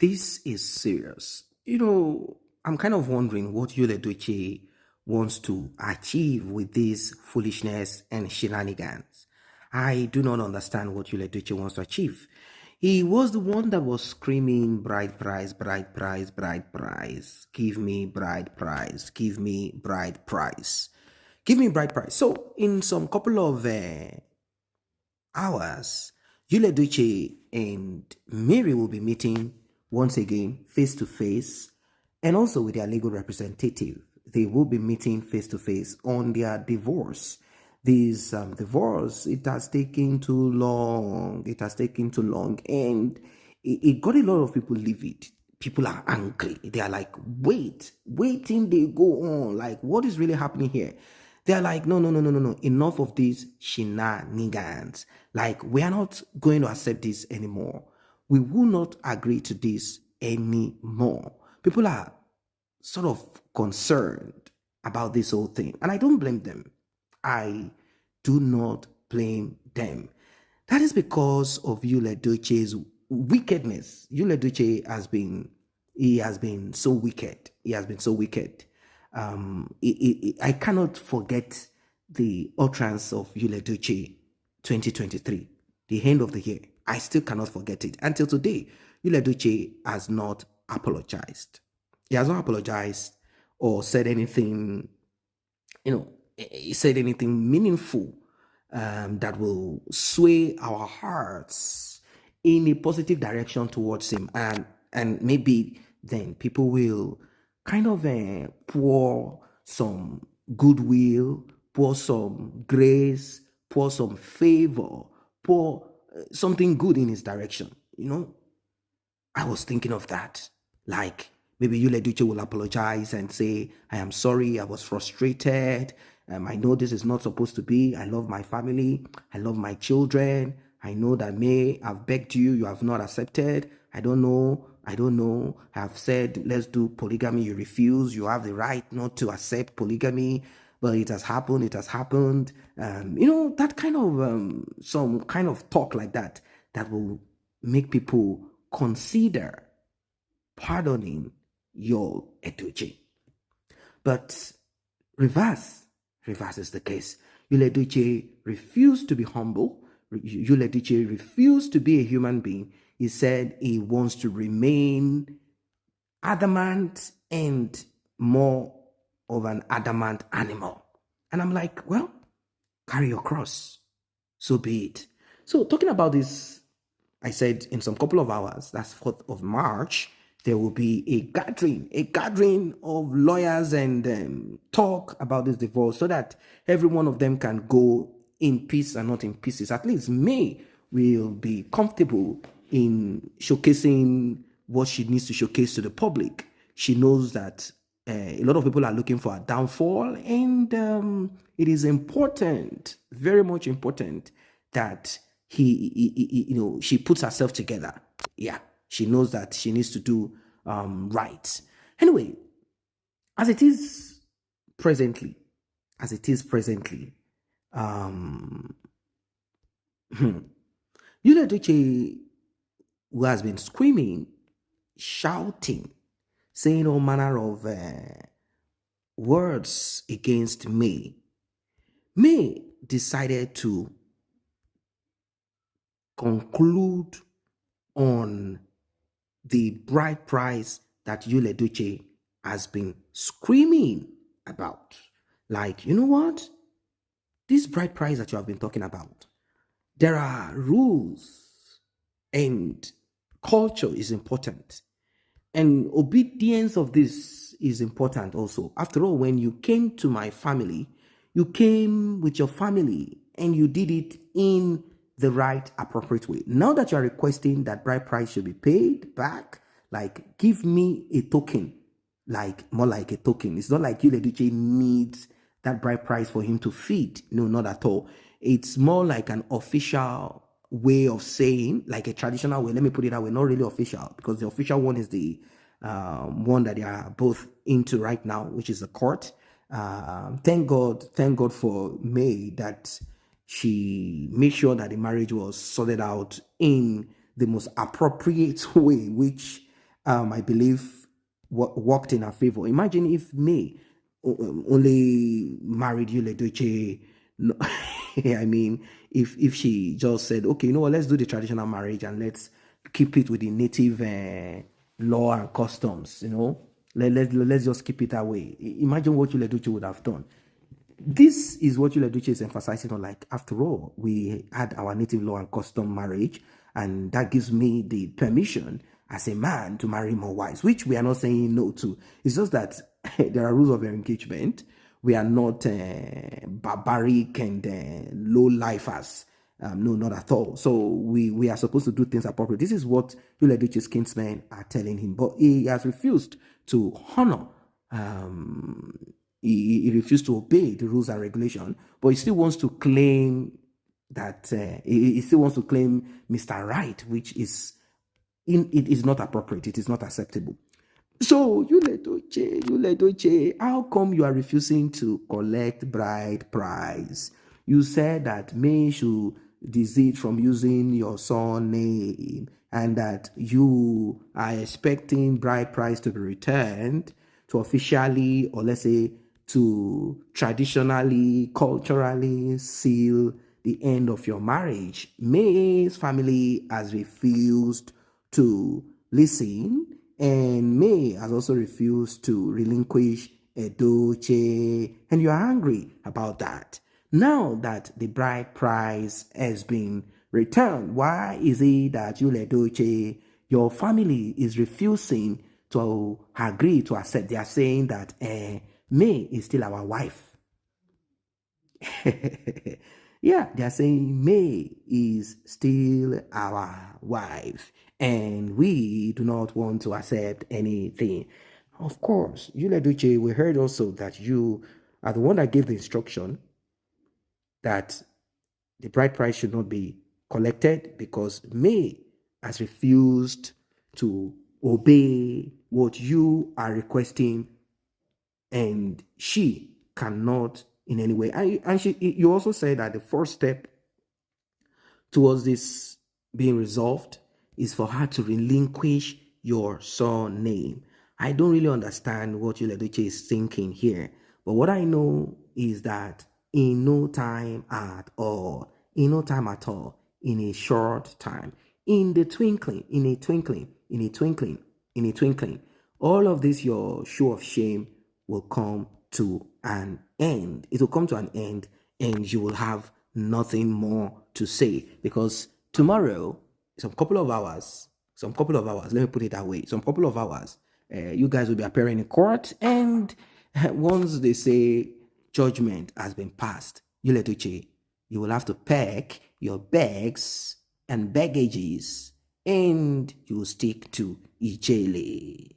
This is serious. I'm kind of wondering what Yul Edochie wants to achieve with this foolishness and shenanigans. I do not understand what Yul Edochie wants to achieve. He was the one that was screaming bride price, bride price, bride price. Give me bride price, give me bride price. Give me bride price. So in some couple of hours, Yul Edochie and Mary will be meeting once again face to face, and also with their legal representative. They will be meeting face to face on their divorce. This divorce, it has taken too long. It has taken too long, and it got a lot of people livid. People are angry. They are like, waiting, they go on. Like, what is really happening here? They're like, no, no, no, no, no, no. Enough of these shenanigans. Like, we are not going to accept this anymore. We will not agree to this anymore. People are sort of concerned about this whole thing. And I don't blame them. I do not blame them. That is because of Yul Edochie's wickedness. Yul Edochie has been so wicked. He has been so wicked. I cannot forget the utterance of Yul Edochie 2023, the end of the year. I still cannot forget it. Until today, Yul Edochie has not apologized. He has not apologized or said anything, he said anything meaningful that will sway our hearts in a positive direction towards him. And maybe then people will kind of pour some goodwill, pour some grace, pour some favor, pour something good in his direction. I was thinking of that. Like, maybe Yul Edochie will apologize and say, I am sorry, I was frustrated. I know this is not supposed to be. I love my family. I love my children. I know that may have begged you, you have not accepted. I don't know. I have said, let's do polygamy. You refuse. You have the right not to accept polygamy. But it has happened. It has happened. That kind of, some kind of talk like that will make people consider pardoning Yul Edochie. But reverse is the case. Yul Edochie refused to be humble. Yul Edochie refused to be a human being. He said he wants to remain adamant and more of an adamant animal. And I'm like, well, carry your cross. So be it. So talking about this, I said in some couple of hours, that's 4th of March, there will be a gathering of lawyers and talk about this divorce so that every one of them can go in peace and not in pieces. At least May will be comfortable in showcasing what she needs to showcase to the public. She knows that a lot of people are looking for a downfall, and it is important, very much important, that she puts herself together. Yeah, she knows that she needs to do right. Anyway, as it is presently, Yul Edochie, who has been screaming, shouting, saying all manner of words against May decided to conclude on the bride price that Yul Edochie has been screaming about. Like, you know what? This bride price that you have been talking about, there are rules, and culture is important. And obedience of this is important also. After all, when you came to my family, you came with your family and you did it in the right, appropriate way. Now that you are requesting that bride price should be paid back, like, give me a token, like more like a token. It's not like Yul Edochie needs that bride price for him to feed. No, not at all. It's more like an official way of saying, like a traditional way. Let me put it that way. Not really official, because the official one is the one that they are both into right now, which is the court. Thank God for May that she made sure that the marriage was sorted out in the most appropriate way, which I believe, worked in her favor. Imagine if May only married Yul Edochie. No, I mean, if she just said, okay, you know what, let's do the traditional marriage and let's keep it with the native law and customs, let's just keep it that way. Imagine what Yul Edochie would have done. This is what Yul Edochie is emphasizing on. Like, after all, we had our native law and custom marriage, and that gives me the permission as a man to marry more wives, which we are not saying no to. It's just that there are rules of engagement. We are not barbaric and low lifers. No, not at all. So we are supposed to do things appropriate. This is what Yul Edochie's kinsmen are telling him, but he has refused to honor. He refused to obey the rules and regulation, but he still wants to claim that he still wants to claim Mr. Right, which is it is not appropriate. It is not acceptable. So, Yul Edochie, how come you are refusing to collect bride price? You said that May should desist from using your son name and that you are expecting bride price to be returned to officially, or let's say to traditionally, culturally seal the end of your marriage. May's family has refused to listen, and May has also refused to relinquish Edochie, and you are angry about that. Now that the bride price has been returned, why is it that Yul Edochie, your family is refusing to agree to accept? They are saying that May is still our wife. Yeah, they are saying May is still our wife, and we do not want to accept anything. Of course, Yul Edochie, we heard also that you are the one that gave the instruction that the bride price should not be collected because May has refused to obey what you are requesting, and she cannot in any way. And you also said that the first step towards this being resolved is for her to relinquish your surname. I don't really understand what Yul Edochie is thinking here, but what I know is that in no time at all, in a short time, in a twinkling, all of this, your show of shame will come to an end. It will come to an end, and you will have nothing more to say, because tomorrow, some couple of hours, let me put it that way, some couple of hours, you guys will be appearing in court, and once they say judgment has been passed, Yul Edochie, you will have to pack your bags and baggages, and you will stick to Ijele.